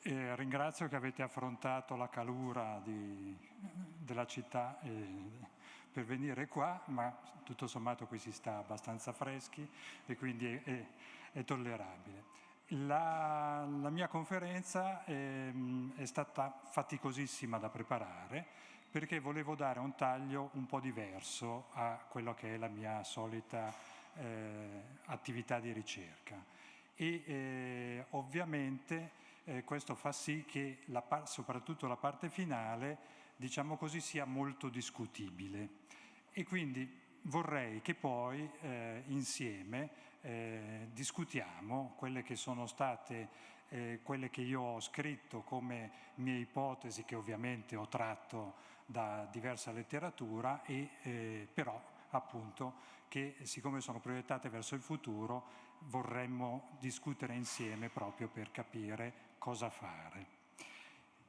Ringrazio che avete affrontato la calura della città per venire qua, ma tutto sommato qui si sta abbastanza freschi e quindi è tollerabile. La mia conferenza è stata faticosissima da preparare perché volevo dare un taglio un po' diverso a quello che è la mia solita attività di ricerca. E ovviamente questo fa sì che soprattutto la parte finale, diciamo così, sia molto discutibile. E quindi vorrei che poi insieme discutiamo quelle che sono state quelle che io ho scritto come mie ipotesi, che ovviamente ho tratto da diversa letteratura, e però appunto che siccome sono proiettate verso il futuro vorremmo discutere insieme proprio per capire cosa fare.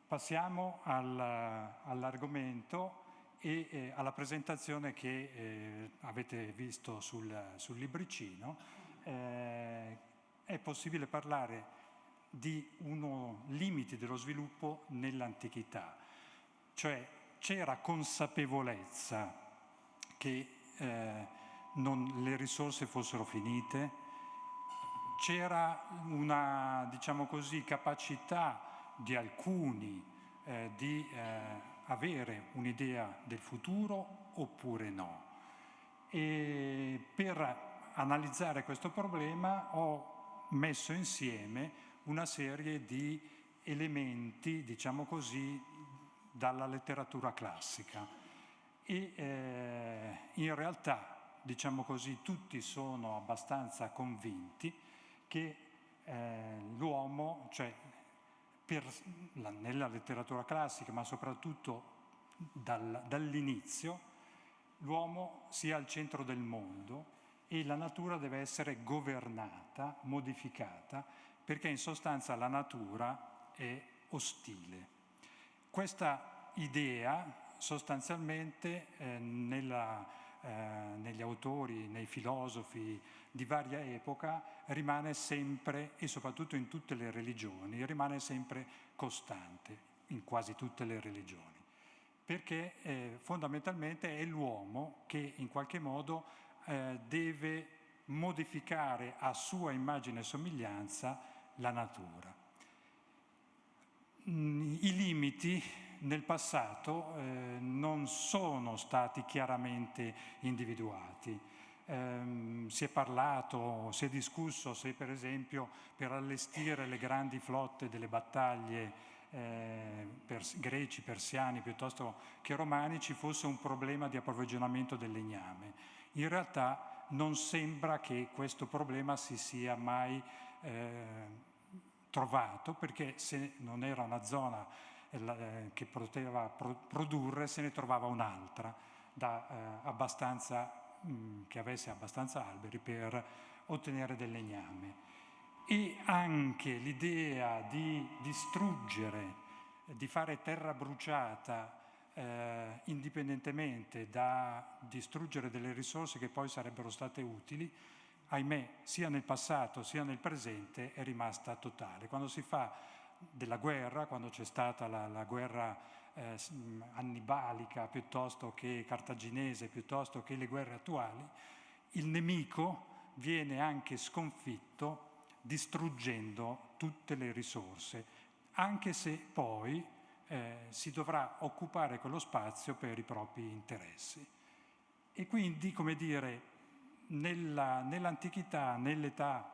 Passiamo all'argomento e alla presentazione che avete visto sul libricino. È possibile parlare di limiti dello sviluppo nell'antichità, cioè c'era consapevolezza che le risorse fossero finite, c'era una, diciamo così, capacità di alcuni di avere un'idea del futuro oppure no. E per analizzare questo problema ho messo insieme una serie di elementi, diciamo così, dalla letteratura classica. E in realtà, diciamo così, tutti sono abbastanza convinti che l'uomo, cioè nella letteratura classica, ma soprattutto dall'inizio, l'uomo sia al centro del mondo e la natura deve essere governata, modificata, perché in sostanza la natura è ostile. Questa idea sostanzialmente negli autori, nei filosofi di varia epoca rimane sempre, e soprattutto in tutte le religioni, rimane sempre costante in quasi tutte le religioni, perché fondamentalmente è l'uomo che in qualche modo deve modificare a sua immagine e somiglianza la natura. I limiti nel passato non sono stati chiaramente individuati. Si è parlato, si è discusso se per esempio per allestire le grandi flotte delle battaglie greci, persiani piuttosto che romani ci fosse un problema di approvvigionamento del legname. In realtà non sembra che questo problema si sia mai trovato, perché se non era una zona che poteva produrre, se ne trovava un'altra che avesse abbastanza alberi per ottenere del legname. E anche l'idea di distruggere, di fare terra bruciata indipendentemente da distruggere delle risorse che poi sarebbero state utili, ahimè, sia nel passato sia nel presente è rimasta totale. Quando si fa della guerra, quando c'è stata la guerra annibalica piuttosto che cartaginese, piuttosto che le guerre attuali, il nemico viene anche sconfitto distruggendo tutte le risorse, anche se poi si dovrà occupare quello spazio per i propri interessi. E quindi, come dire, nell'antichità, nell'età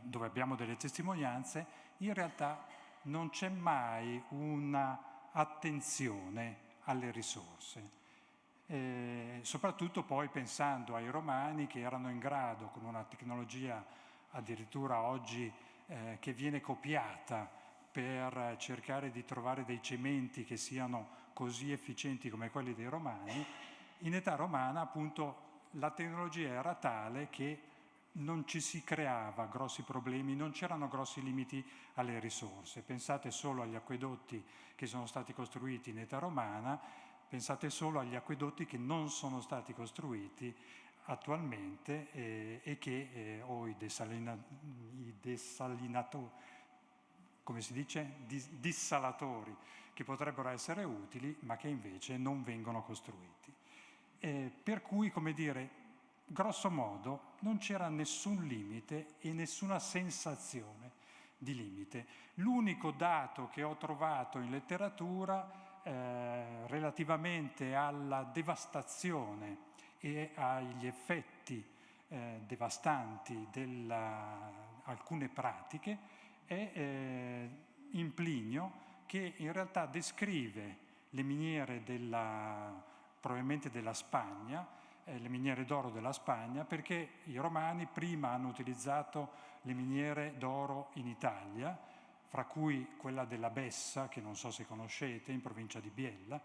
dove abbiamo delle testimonianze, in realtà non c'è mai una attenzione alle risorse. Soprattutto poi pensando ai romani che erano in grado, con una tecnologia addirittura oggi che viene copiata per cercare di trovare dei cementi che siano così efficienti come quelli dei romani, in età romana appunto la tecnologia era tale che non ci si creava grossi problemi, non c'erano grossi limiti alle risorse. Pensate solo agli acquedotti che sono stati costruiti in età romana, pensate solo agli acquedotti che non sono stati costruiti attualmente e che i desalinatori come si dice, dissalatori, che potrebbero essere utili, ma che invece non vengono costruiti. Per cui, come dire, grosso modo non c'era nessun limite e nessuna sensazione di limite. L'unico dato che ho trovato in letteratura relativamente alla devastazione e agli effetti devastanti di alcune pratiche è in Plinio, che in realtà descrive le miniere probabilmente della Spagna, le miniere d'oro della Spagna, perché i romani prima hanno utilizzato le miniere d'oro in Italia, fra cui quella della Bessa, che non so se conoscete, in provincia di Biella,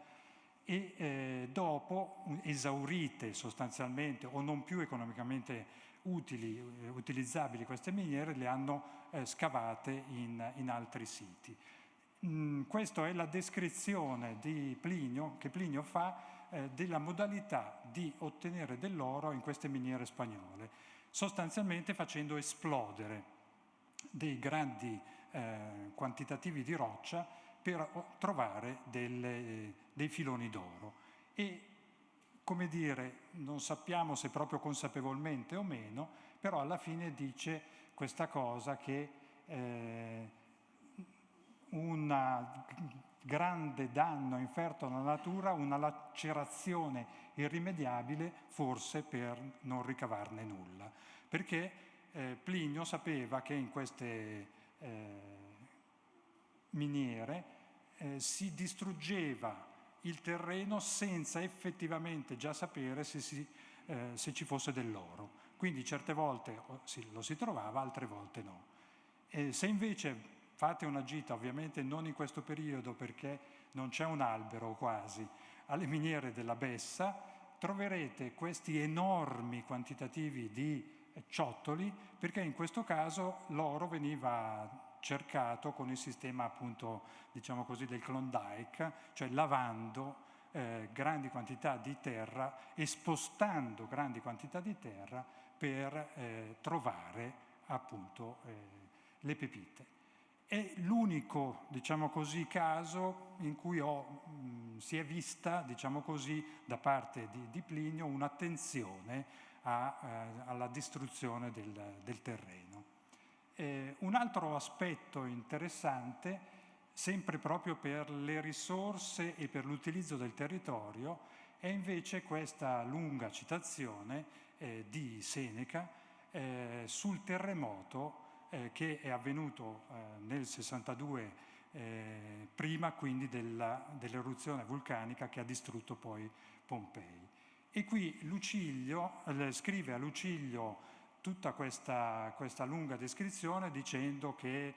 e dopo, esaurite sostanzialmente o non più economicamente utilizzabili queste miniere, le hanno scavate in altri siti. Questa è la descrizione di Plinio, che Plinio fa della modalità di ottenere dell'oro in queste miniere spagnole, sostanzialmente facendo esplodere dei grandi quantitativi di roccia per trovare dei filoni d'oro. E, come dire, non sappiamo se proprio consapevolmente o meno, però alla fine dice questa cosa che un grande danno inferto alla natura, una lacerazione irrimediabile, forse per non ricavarne nulla. Perché Plinio sapeva che in queste miniere si distruggeva il terreno senza effettivamente già sapere se ci fosse dell'oro. Quindi certe volte lo si trovava, altre volte no. Se invece fate una gita, ovviamente non in questo periodo perché non c'è un albero quasi, alle miniere della Bessa, troverete questi enormi quantitativi di ciottoli, perché in questo caso l'oro veniva cercato con il sistema, appunto, diciamo così, del Klondike, cioè lavando grandi quantità di terra e spostando grandi quantità di terra per trovare, appunto, le pepite. È l'unico, diciamo così, caso in cui si è vista, diciamo così, da parte di Plinio un'attenzione alla distruzione del terreno. Un altro aspetto interessante, sempre proprio per le risorse e per l'utilizzo del territorio, è invece questa lunga citazione di Seneca sul terremoto che è avvenuto nel 62, prima quindi dell'eruzione vulcanica che ha distrutto poi Pompei. E qui Lucilio scrive a Lucilio tutta questa lunga descrizione dicendo che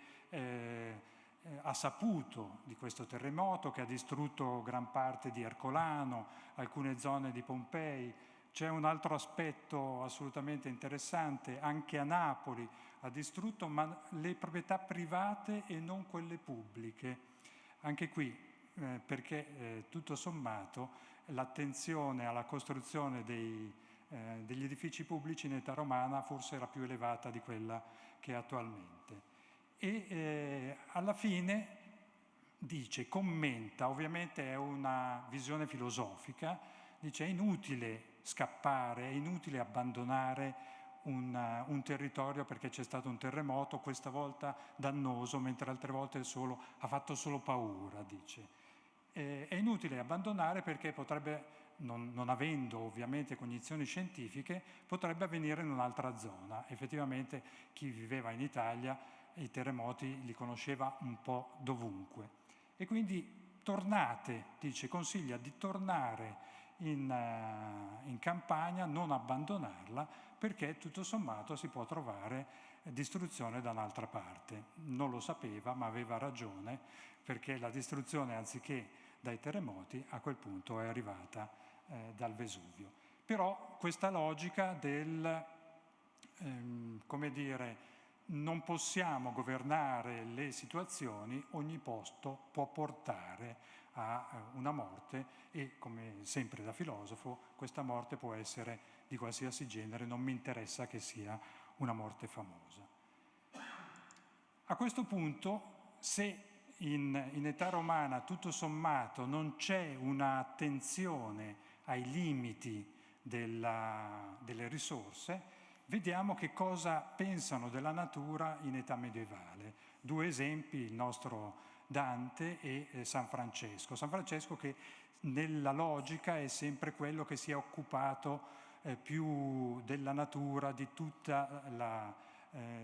ha saputo di questo terremoto che ha distrutto gran parte di Ercolano, alcune zone di Pompei. C'è un altro aspetto assolutamente interessante, anche a Napoli ha distrutto, ma le proprietà private e non quelle pubbliche. Anche qui, perché tutto sommato l'attenzione alla costruzione degli edifici pubblici in età romana forse era più elevata di quella che è attualmente. E alla fine dice, commenta, ovviamente è una visione filosofica, dice è inutile scappare, è inutile abbandonare un territorio perché c'è stato un terremoto, questa volta dannoso, mentre altre volte ha fatto solo paura, dice. È inutile abbandonare perché potrebbe, non avendo ovviamente cognizioni scientifiche, potrebbe avvenire in un'altra zona. Effettivamente chi viveva in Italia i terremoti li conosceva un po' dovunque. E quindi tornate, dice, consiglia di tornare in campagna, non abbandonarla, perché tutto sommato si può trovare distruzione da un'altra parte. Non lo sapeva, ma aveva ragione, perché la distruzione, anziché dai terremoti, a quel punto è arrivata dal Vesuvio. Però questa logica come dire, non possiamo governare le situazioni, ogni posto può portare a una morte e, come sempre da filosofo, questa morte può essere di qualsiasi genere, non mi interessa che sia una morte famosa. A questo punto se in età romana tutto sommato non c'è un'attenzione ai limiti delle risorse, vediamo che cosa pensano della natura in età medievale. 2 esempi, il nostro Dante e San Francesco. San Francesco che nella logica è sempre quello che si è occupato più della natura, di tutta la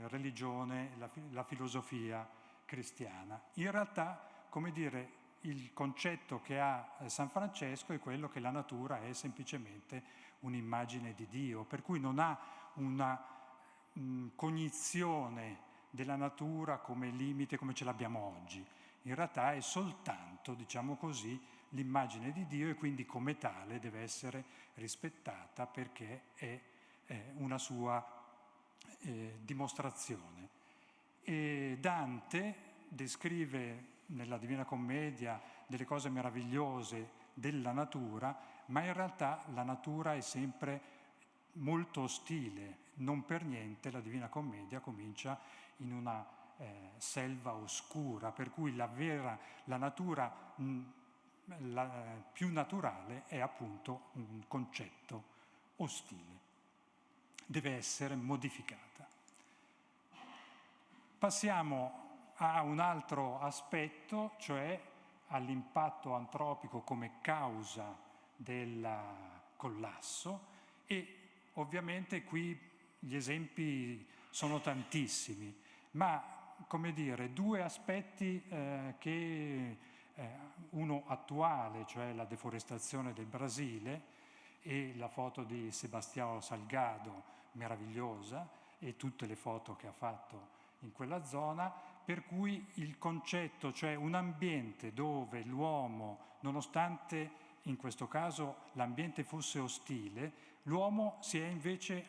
religione, la filosofia cristiana. In realtà, come dire, il concetto che ha San Francesco è quello che la natura è semplicemente un'immagine di Dio, per cui non ha una cognizione della natura come limite come ce l'abbiamo oggi. In realtà è soltanto, diciamo così, l'immagine di Dio e quindi come tale deve essere rispettata perché è una sua dimostrazione. E Dante descrive nella Divina Commedia delle cose meravigliose della natura, ma in realtà la natura è sempre molto ostile. Non per niente la Divina Commedia comincia in una selva oscura, per cui la natura più naturale è appunto un concetto ostile. Deve essere modificata. Passiamo a un altro aspetto, cioè all'impatto antropico come causa del collasso, e ovviamente qui gli esempi sono tantissimi, ma come dire, 2 aspetti che uno attuale, cioè la deforestazione del Brasile e la foto di Sebastião Salgado meravigliosa e tutte le foto che ha fatto in quella zona, per cui il concetto, cioè un ambiente dove l'uomo, nonostante in questo caso l'ambiente fosse ostile, l'uomo si è invece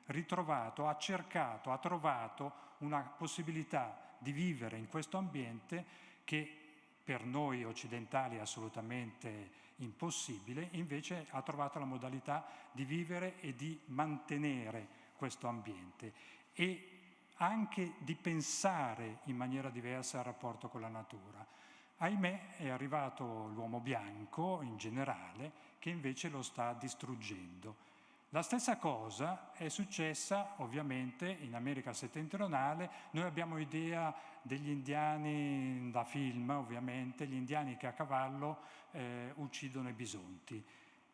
ritrovato, ha cercato, ha trovato una possibilità di vivere in questo ambiente che per noi occidentali è assolutamente impossibile, invece ha trovato la modalità di vivere e di mantenere questo ambiente e anche di pensare in maniera diversa il rapporto con la natura. Ahimè è arrivato l'uomo bianco in generale che invece lo sta distruggendo. La stessa cosa è successa ovviamente in America settentrionale. Noi abbiamo idea degli indiani da film, ovviamente, gli indiani che a cavallo uccidono i bisonti.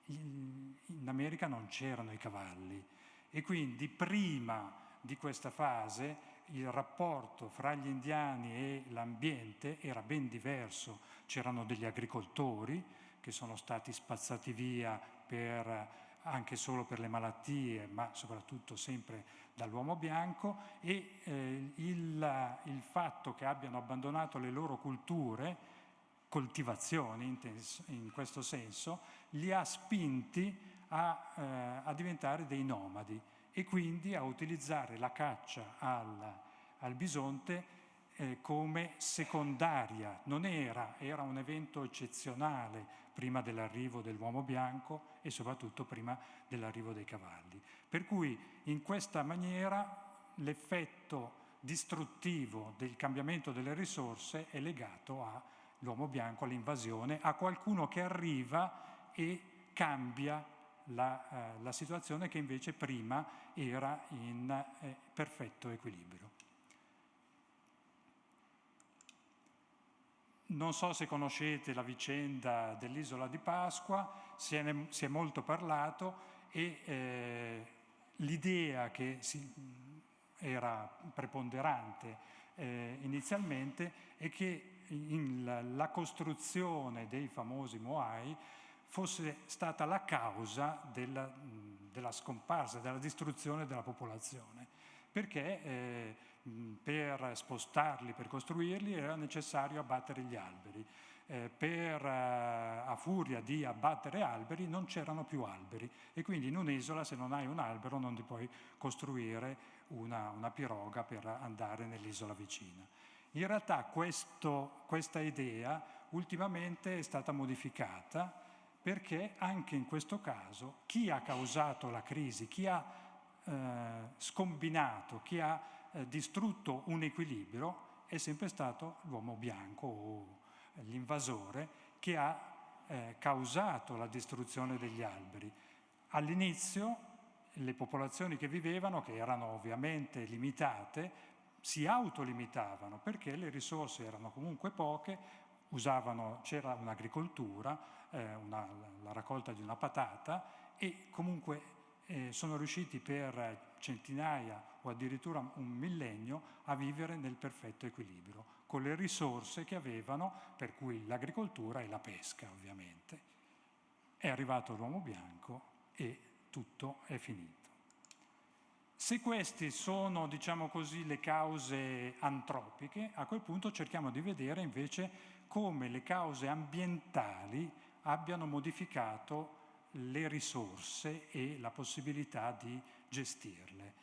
In America non c'erano i cavalli e quindi prima di questa fase il rapporto fra gli indiani e l'ambiente era ben diverso. C'erano degli agricoltori che sono stati spazzati via anche solo per le malattie, ma soprattutto sempre dall'uomo bianco, e il fatto che abbiano abbandonato le loro culture, coltivazioni in questo senso, li ha spinti a diventare dei nomadi e quindi a utilizzare la caccia al bisonte come secondaria. Non era un evento eccezionale prima dell'arrivo dell'uomo bianco e soprattutto prima dell'arrivo dei cavalli. Per cui in questa maniera l'effetto distruttivo del cambiamento delle risorse è legato all'uomo bianco, all'invasione, a qualcuno che arriva e cambia la situazione che invece prima era in perfetto equilibrio. Non so se conoscete la vicenda dell'isola di Pasqua, si è molto parlato e l'idea che era preponderante inizialmente è che la costruzione dei famosi Moai fosse stata la causa della scomparsa, della distruzione della popolazione, perché per spostarli, per costruirli, era necessario abbattere gli alberi. A furia di abbattere alberi non c'erano più alberi e quindi in un'isola se non hai un albero non ti puoi costruire una piroga per andare nell'isola vicina. In realtà questa idea ultimamente è stata modificata perché anche in questo caso chi ha causato la crisi, chi ha scombinato, chi ha distrutto un equilibrio è sempre stato l'uomo bianco o l'invasore che ha causato la distruzione degli alberi. All'inizio le popolazioni che vivevano, che erano ovviamente limitate, si autolimitavano perché le risorse erano comunque poche, c'era un'agricoltura, la raccolta di una patata, e comunque sono riusciti per centinaia o addirittura un millennio a vivere nel perfetto equilibrio, con le risorse che avevano, per cui l'agricoltura e la pesca ovviamente. È arrivato l'uomo bianco e tutto è finito. Se queste sono, diciamo così, le cause antropiche, a quel punto cerchiamo di vedere invece come le cause ambientali abbiano modificato le risorse e la possibilità di gestirle.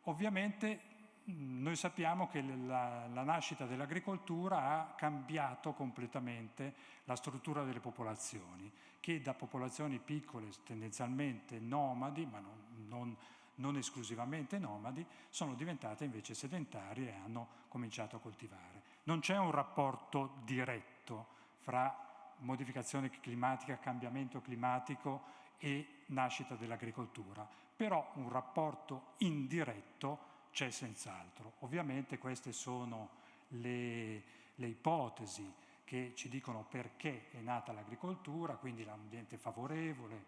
Ovviamente noi sappiamo che la nascita dell'agricoltura ha cambiato completamente la struttura delle popolazioni, che da popolazioni piccole, tendenzialmente nomadi, ma non esclusivamente nomadi, sono diventate invece sedentarie e hanno cominciato a coltivare. Non c'è un rapporto diretto fra modificazione climatica, cambiamento climatico e nascita dell'agricoltura, però un rapporto indiretto c'è senz'altro. Ovviamente queste sono le ipotesi che ci dicono perché è nata l'agricoltura, quindi l'ambiente favorevole,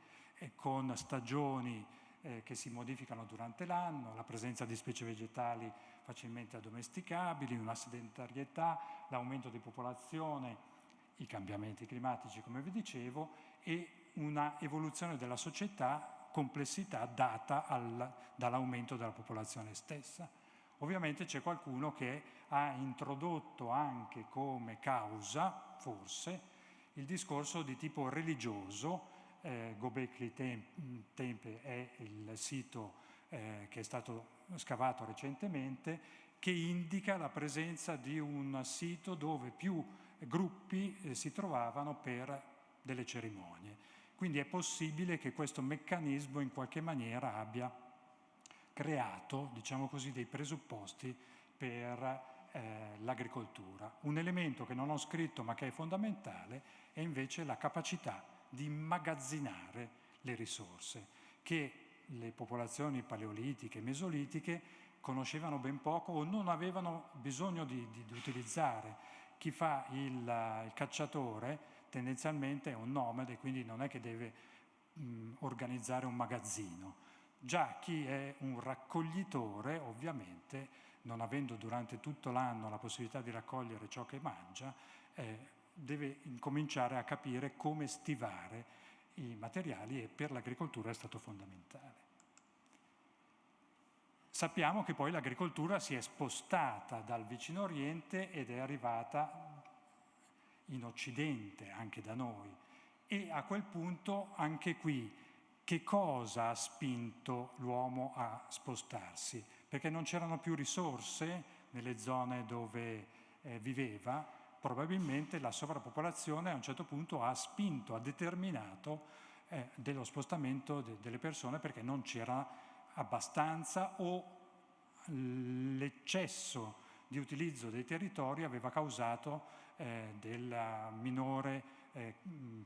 con stagioni che si modificano durante l'anno, la presenza di specie vegetali facilmente addomesticabili, una sedentarietà, l'aumento di popolazione, i cambiamenti climatici, come vi dicevo, e una evoluzione della società, complessità data dall'aumento della popolazione stessa. Ovviamente c'è qualcuno che ha introdotto anche come causa, forse, il discorso di tipo religioso. Göbekli Tepe è il sito che è stato scavato recentemente, che indica la presenza di un sito dove più gruppi si trovavano per delle cerimonie. Quindi è possibile che questo meccanismo in qualche maniera abbia creato, diciamo così, dei presupposti per l'agricoltura. Un elemento che non ho scritto ma che è fondamentale è invece la capacità di immagazzinare le risorse, che le popolazioni paleolitiche e mesolitiche conoscevano ben poco o non avevano bisogno di utilizzare. Chi fa il cacciatore tendenzialmente è un nomade, quindi non è che deve organizzare un magazzino. Già chi è un raccoglitore, ovviamente, non avendo durante tutto l'anno la possibilità di raccogliere ciò che mangia, deve incominciare a capire come stivare i materiali, e per l'agricoltura è stato fondamentale. Sappiamo che poi l'agricoltura si è spostata dal Vicino Oriente ed è arrivata in Occidente, anche da noi. E a quel punto, anche qui, che cosa ha spinto l'uomo a spostarsi? Perché non c'erano più risorse nelle zone dove viveva, probabilmente la sovrappopolazione a un certo punto ha spinto, ha determinato dello spostamento delle persone, perché non c'era abbastanza o l'eccesso di utilizzo dei territori aveva causato della minore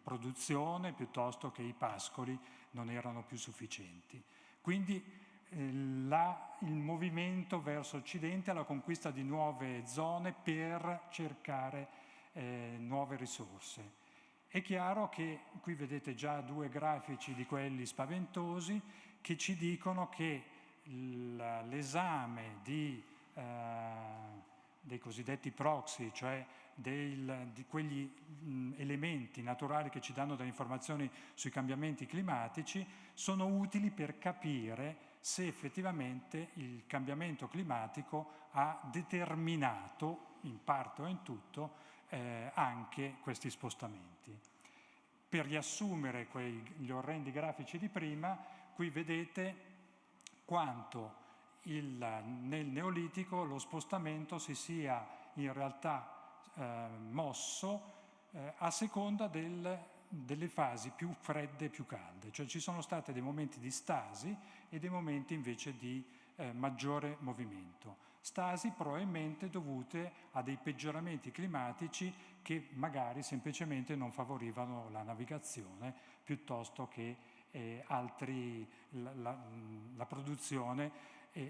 produzione, piuttosto che i pascoli non erano più sufficienti. Quindi il movimento verso occidente alla conquista di nuove zone per cercare nuove risorse. È chiaro che qui vedete già due grafici di quelli spaventosi che ci dicono che l'esame dei cosiddetti proxy, cioè di quegli elementi naturali che ci danno delle informazioni sui cambiamenti climatici, sono utili per capire se effettivamente il cambiamento climatico ha determinato, in parte o in tutto, anche questi spostamenti. Per riassumere gli orrendi grafici di prima, qui vedete quanto nel Neolitico lo spostamento si sia in realtà mosso a seconda delle fasi più fredde e più calde, cioè ci sono stati dei momenti di stasi e dei momenti invece di maggiore movimento. Stasi probabilmente dovute a dei peggioramenti climatici che magari semplicemente non favorivano la navigazione piuttosto che la produzione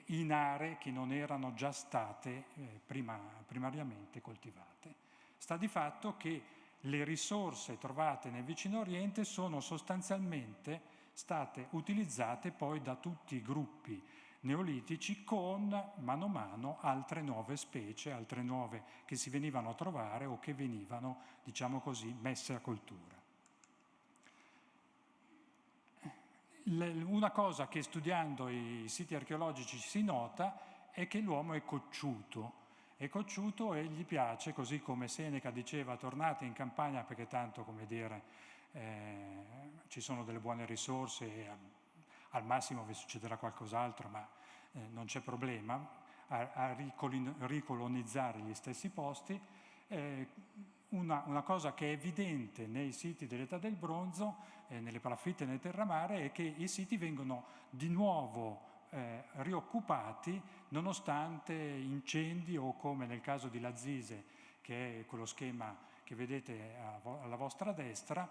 in aree che non erano già state primariamente coltivate. Sta di fatto che le risorse trovate nel vicino Oriente sono sostanzialmente state utilizzate poi da tutti i gruppi neolitici con mano a mano altre nuove specie, altre nuove che si venivano a trovare o che venivano, diciamo così, messe a coltura. Una cosa che studiando i siti archeologici si nota è che l'uomo è cocciuto e gli piace, così come Seneca diceva, tornate in campagna perché tanto, come dire, ci sono delle buone risorse e al massimo vi succederà qualcos'altro, ma non c'è problema a ricolonizzare gli stessi posti. Una cosa che è evidente nei siti dell'età del bronzo, nelle palafitte e nel terramare, è che i siti vengono di nuovo rioccupati nonostante incendi o, come nel caso di Lazise, che è quello schema che vedete alla vostra destra,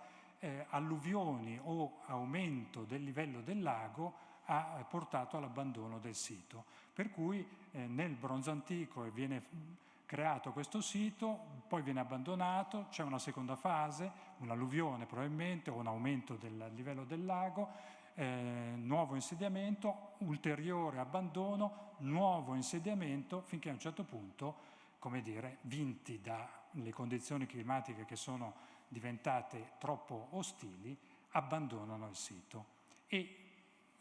alluvioni o aumento del livello del lago ha portato all'abbandono del sito. Per cui nel bronzo antico viene creato questo sito, poi viene abbandonato, c'è una seconda fase, un'alluvione probabilmente o un aumento del livello del lago, nuovo insediamento, ulteriore abbandono, nuovo insediamento, finché a un certo punto, come dire, vinti dalle condizioni climatiche che sono diventate troppo ostili, abbandonano il sito. E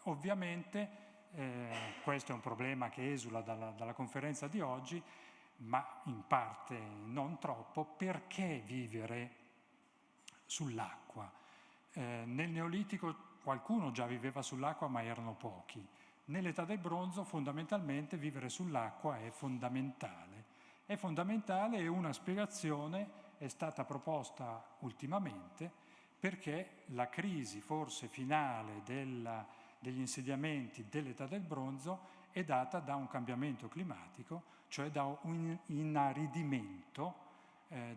ovviamente questo è un problema che esula dalla conferenza di oggi, ma in parte non troppo. Perché vivere sull'acqua? Nel Neolitico qualcuno già viveva sull'acqua, ma erano pochi. Nell'età del bronzo fondamentalmente vivere sull'acqua è fondamentale. È fondamentale e una spiegazione è stata proposta ultimamente perché la crisi forse finale degli insediamenti dell'età del bronzo è data da un cambiamento climatico, cioè da un inaridimento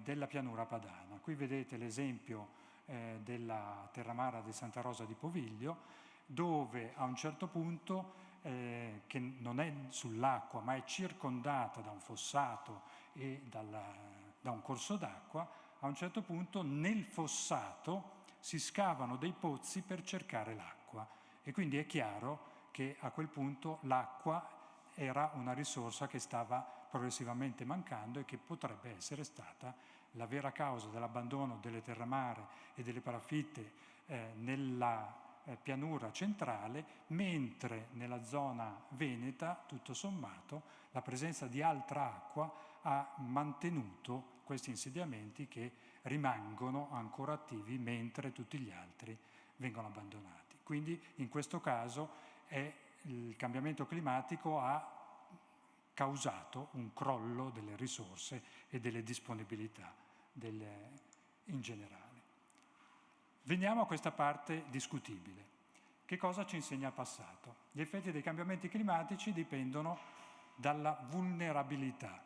della pianura padana. Qui vedete l'esempio della terramara di Santa Rosa di Poviglio, dove a un certo punto, che non è sull'acqua ma è circondata da un fossato e da un corso d'acqua, a un certo punto nel fossato si scavano dei pozzi per cercare l'acqua e quindi è chiaro che a quel punto l'acqua era una risorsa che stava progressivamente mancando e che potrebbe essere stata la vera causa dell'abbandono delle terramare e delle palafitte nella pianura centrale, mentre nella zona veneta, tutto sommato, la presenza di altra acqua ha mantenuto questi insediamenti che rimangono ancora attivi mentre tutti gli altri vengono abbandonati. Quindi in questo caso il cambiamento climatico ha causato un crollo delle risorse e delle disponibilità in generale. Veniamo a questa parte discutibile. Che cosa ci insegna il passato? Gli effetti dei cambiamenti climatici dipendono dalla vulnerabilità.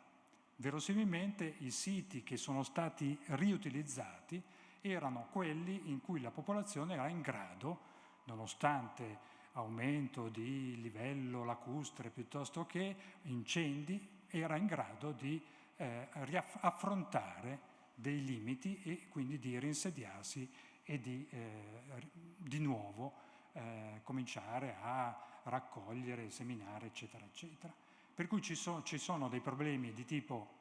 Verosimilmente i siti che sono stati riutilizzati erano quelli in cui la popolazione era in grado, nonostante aumento di livello lacustre piuttosto che incendi, era in grado di affrontare dei limiti e quindi di reinsediarsi e di nuovo cominciare a raccogliere, seminare, eccetera, eccetera. Per cui ci sono dei problemi di tipo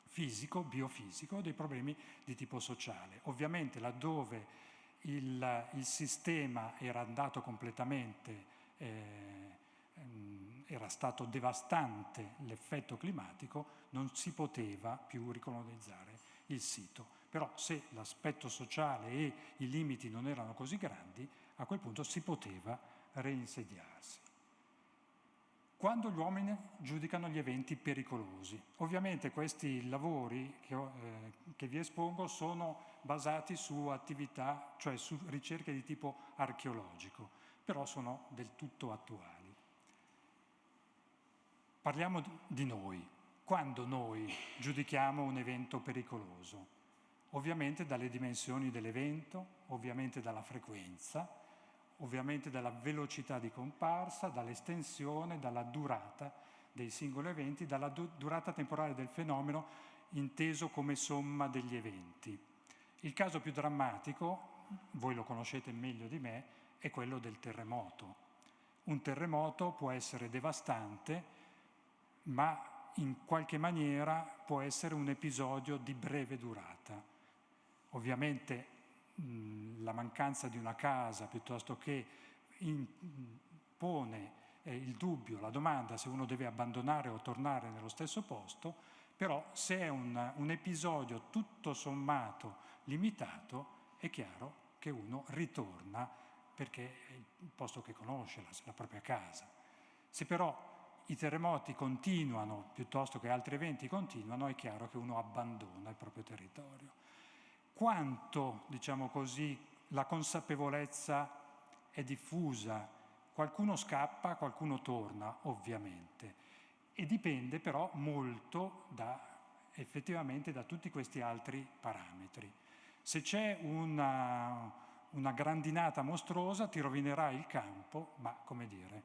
fisico, biofisico, dei problemi di tipo sociale. Ovviamente laddove il sistema era andato completamente, era stato devastante l'effetto climatico, non si poteva più ricolonizzare il sito. Però se l'aspetto sociale e i limiti non erano così grandi, a quel punto si poteva reinsediarsi. Quando gli uomini giudicano gli eventi pericolosi. Ovviamente questi lavori che vi espongo sono basati su attività, cioè su ricerche di tipo archeologico, però sono del tutto attuali. parliamo di noi. Quando noi giudichiamo un evento pericoloso? Ovviamente dalle dimensioni dell'evento, ovviamente dalla frequenza, ovviamente dalla velocità di comparsa, dall'estensione, dalla durata dei singoli eventi, dalla durata temporale del fenomeno inteso come somma degli eventi. Il caso più drammatico, voi lo conoscete meglio di me, è quello del terremoto. Un terremoto può essere devastante, ma in qualche maniera può essere un episodio di breve durata. Ovviamente la mancanza di una casa piuttosto che pone il dubbio, la domanda se uno deve abbandonare o tornare nello stesso posto, però se è un episodio tutto sommato limitato, è chiaro che uno ritorna perché è il posto che conosce, la propria casa. Se però i terremoti continuano piuttosto che altri eventi continuano, è chiaro che uno abbandona il proprio territorio. Quanto, diciamo così, la consapevolezza è diffusa, qualcuno scappa, qualcuno torna, ovviamente. E dipende però molto effettivamente da tutti questi altri parametri. Se c'è una grandinata mostruosa ti rovinerà il campo, ma come dire,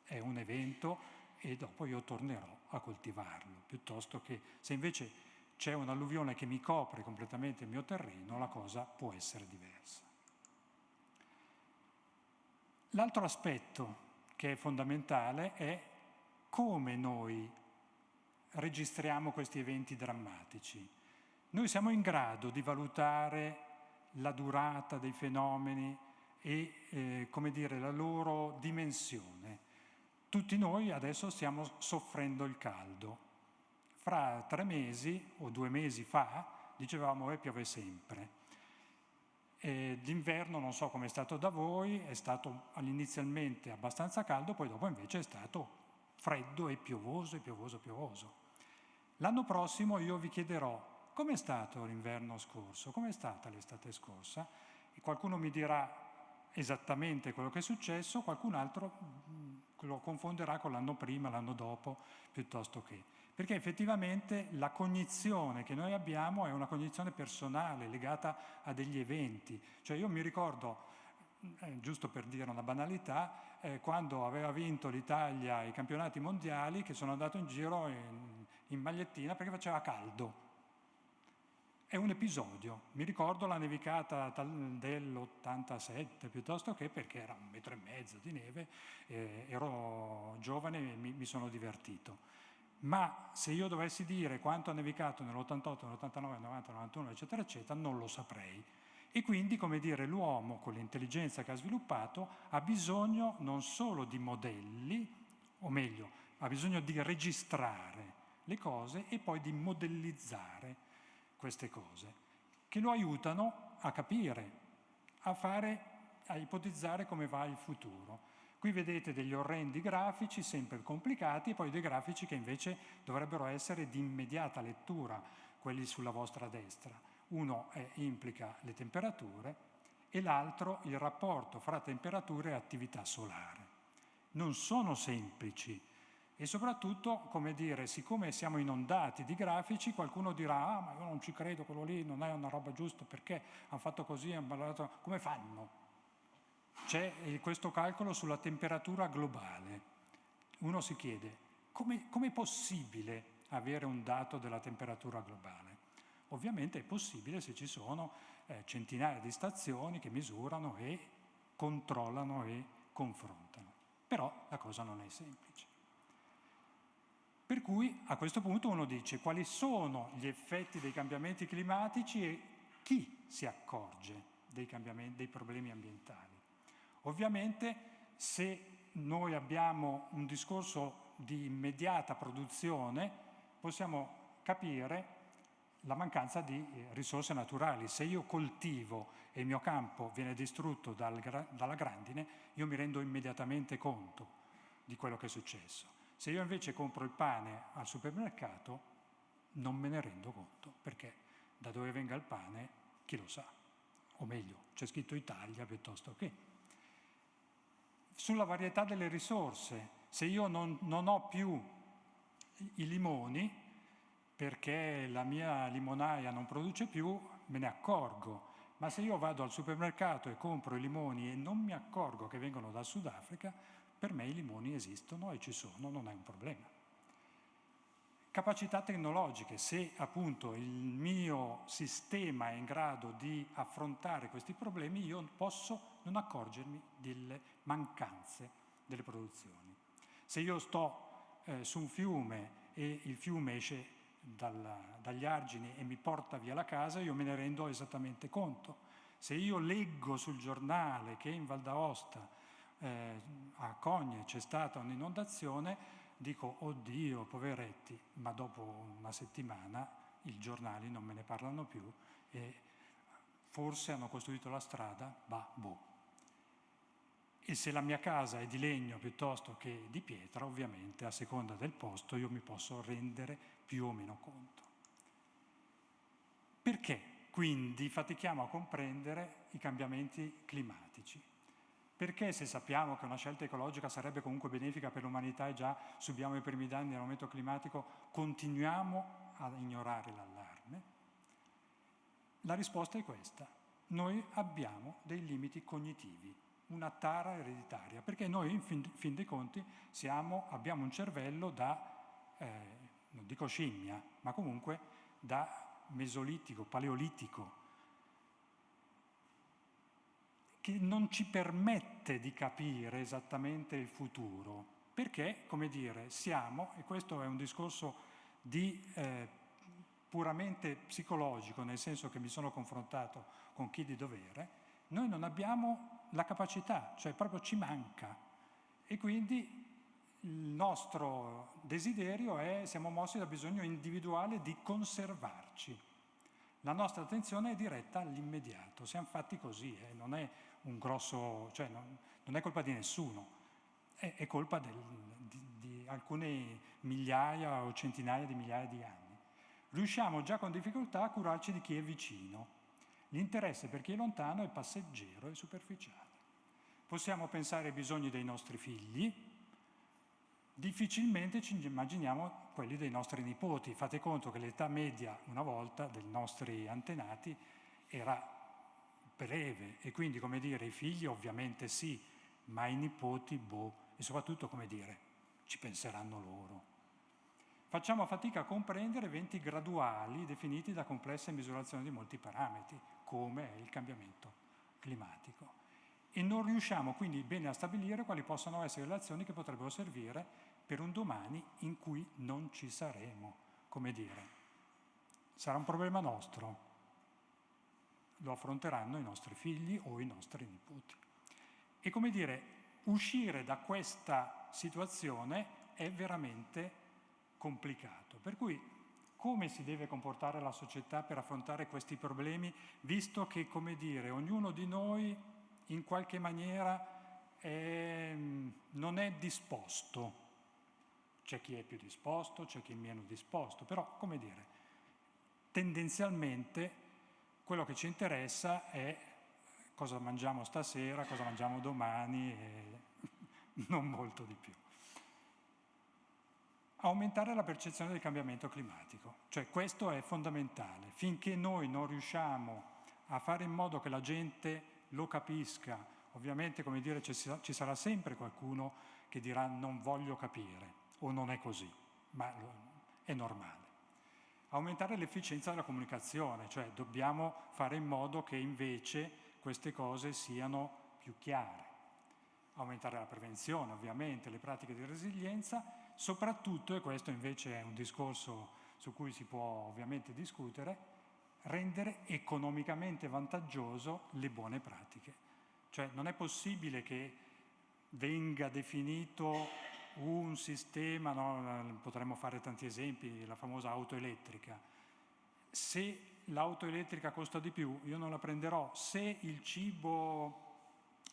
è un evento e dopo io tornerò a coltivarlo, piuttosto che se invece c'è un'alluvione che mi copre completamente il mio terreno, la cosa può essere diversa. L'altro aspetto che è fondamentale è come noi registriamo questi eventi drammatici. Noi siamo in grado di valutare la durata dei fenomeni e come dire, la loro dimensione. Tutti noi adesso stiamo soffrendo il caldo. Fra 3 mesi o 2 mesi fa dicevamo piove sempre. L'inverno non so come è stato da voi, è stato inizialmente abbastanza caldo, poi dopo invece è stato freddo e piovoso, piovoso. L'anno prossimo io vi chiederò com'è stato l'inverno scorso, com'è stata l'estate scorsa, e qualcuno mi dirà esattamente quello che è successo, qualcun altro lo confonderà con l'anno prima, l'anno dopo, piuttosto che. Perché effettivamente la cognizione che noi abbiamo è una cognizione personale, legata a degli eventi. Cioè io mi ricordo, giusto per dire una banalità, quando aveva vinto l'Italia i campionati mondiali, che sono andato in giro in magliettina perché faceva caldo. È un episodio. Mi ricordo la nevicata dell'87, piuttosto che perché era 1,5 metri di neve, ero giovane e mi sono divertito. Ma se io dovessi dire quanto ha nevicato nell'88, nell'89, 90, 91, eccetera, eccetera, non lo saprei. E quindi, come dire, l'uomo, con l'intelligenza che ha sviluppato, ha bisogno non solo di modelli, o meglio, ha bisogno di registrare le cose e poi di modellizzare queste cose, che lo aiutano a capire, a ipotizzare come va il futuro. Qui vedete degli orrendi grafici, sempre complicati, e poi dei grafici che invece dovrebbero essere di immediata lettura, quelli sulla vostra destra. Uno implica le temperature e l'altro il rapporto fra temperature e attività solare. Non sono semplici e soprattutto, come dire, siccome siamo inondati di grafici, qualcuno dirà ma io non ci credo, quello lì non è una roba giusta, perché hanno fatto così, come fanno? C'è questo calcolo sulla temperatura globale. Uno si chiede, come è possibile avere un dato della temperatura globale? Ovviamente è possibile se ci sono centinaia di stazioni che misurano e controllano e confrontano. Però la cosa non è semplice. Per cui a questo punto uno dice quali sono gli effetti dei cambiamenti climatici e chi si accorge dei problemi ambientali. Ovviamente se noi abbiamo un discorso di immediata produzione possiamo capire la mancanza di risorse naturali. Se io coltivo e il mio campo viene distrutto dalla grandine, io mi rendo immediatamente conto di quello che è successo. Se io invece compro il pane al supermercato non me ne rendo conto, perché da dove venga il pane chi lo sa, o meglio c'è scritto Italia piuttosto che. Sulla varietà delle risorse, se io non ho più i limoni, perché la mia limonaia non produce più, me ne accorgo. Ma se io vado al supermercato e compro i limoni e non mi accorgo che vengono dal Sudafrica, per me i limoni esistono e ci sono, non è un problema. Capacità tecnologiche, se appunto il mio sistema è in grado di affrontare questi problemi, io posso non accorgermi delle mancanze delle produzioni. Se io sto su un fiume e il fiume esce dagli argini e mi porta via la casa, io me ne rendo esattamente conto. Se io leggo sul giornale che in Val d'Aosta, a Cogne, c'è stata un'inondazione, dico, oddio, poveretti, ma dopo una settimana i giornali non me ne parlano più e forse hanno costruito la strada, boh. E se la mia casa è di legno piuttosto che di pietra, ovviamente a seconda del posto io mi posso rendere più o meno conto. Perché quindi fatichiamo a comprendere i cambiamenti climatici? Perché se sappiamo che una scelta ecologica sarebbe comunque benefica per l'umanità e già subiamo i primi danni dell'aumento climatico, continuiamo a ignorare l'allarme? La risposta è questa. Noi abbiamo dei limiti cognitivi, una tara ereditaria, perché noi in fin dei conti abbiamo un cervello da, non dico scimmia, ma comunque da mesolitico, paleolitico, che non ci permette di capire esattamente il futuro, perché, come dire, e questo è un discorso puramente psicologico, nel senso che mi sono confrontato con chi di dovere, noi non abbiamo la capacità, cioè proprio ci manca. E quindi il nostro desiderio siamo mossi dal bisogno individuale di conservarci. La nostra attenzione è diretta all'immediato, siamo fatti così, non è un grosso, cioè non è colpa di nessuno, è colpa di alcune migliaia o centinaia di migliaia di anni. Riusciamo già con difficoltà a curarci di chi è vicino. L'interesse per chi è lontano è passeggero e superficiale. Possiamo pensare ai bisogni dei nostri figli, difficilmente ci immaginiamo quelli dei nostri nipoti. Fate conto che l'età media, una volta, dei nostri antenati era breve e quindi, come dire, i figli ovviamente sì, ma i nipoti, e soprattutto, come dire, ci penseranno loro. Facciamo fatica a comprendere eventi graduali definiti da complesse misurazioni di molti parametri, come è il cambiamento climatico. E non riusciamo quindi bene a stabilire quali possano essere le azioni che potrebbero servire per un domani in cui non ci saremo. Come dire, sarà un problema nostro, lo affronteranno i nostri figli o i nostri nipoti. E come dire, uscire da questa situazione è veramente complicato. Per cui come si deve comportare la società per affrontare questi problemi, visto che, come dire, ognuno di noi in qualche maniera non è disposto. C'è chi è più disposto, c'è chi è meno disposto, però, come dire, tendenzialmente quello che ci interessa è cosa mangiamo stasera, cosa mangiamo domani e non molto di più. Aumentare la percezione del cambiamento climatico, cioè questo è fondamentale. Finché noi non riusciamo a fare in modo che la gente lo capisca, ovviamente, come dire, ci sarà sempre qualcuno che dirà non voglio capire o non è così, ma è normale. Aumentare l'efficienza della comunicazione, cioè dobbiamo fare in modo che invece queste cose siano più chiare. Aumentare la prevenzione, ovviamente, le pratiche di resilienza, soprattutto, e questo invece è un discorso su cui si può ovviamente discutere, rendere economicamente vantaggioso le buone pratiche. Cioè non è possibile che venga definito un sistema, no? Potremmo fare tanti esempi, la famosa auto elettrica. Se l'auto elettrica costa di più, io non la prenderò. Se il cibo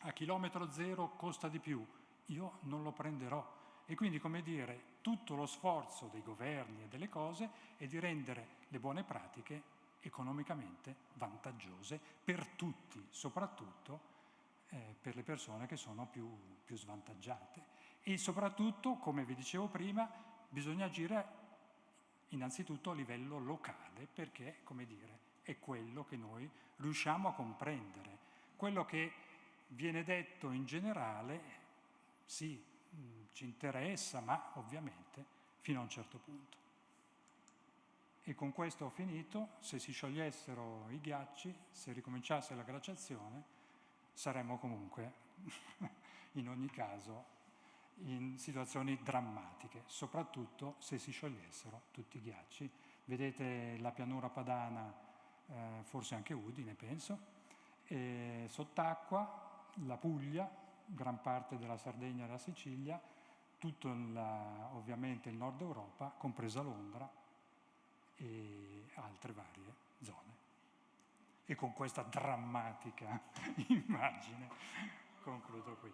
a chilometro zero costa di più, io non lo prenderò. E quindi, come dire, tutto lo sforzo dei governi e delle cose è di rendere le buone pratiche economicamente vantaggiose per tutti, soprattutto per le persone che sono più svantaggiate. E soprattutto, come vi dicevo prima, bisogna agire innanzitutto a livello locale, perché, come dire, è quello che noi riusciamo a comprendere. Quello che viene detto in generale, sì, ci interessa, ma ovviamente fino a un certo punto. E con questo ho finito. Se si sciogliessero i ghiacci, se ricominciasse la glaciazione, saremmo comunque, in ogni caso, in situazioni drammatiche, soprattutto se si sciogliessero tutti i ghiacci. Vedete la pianura padana, forse anche Udine, penso, e sott'acqua, la Puglia, gran parte della Sardegna e della Sicilia, tutto ovviamente il nord Europa, compresa Londra, e altre varie zone. E con questa drammatica immagine concludo qui.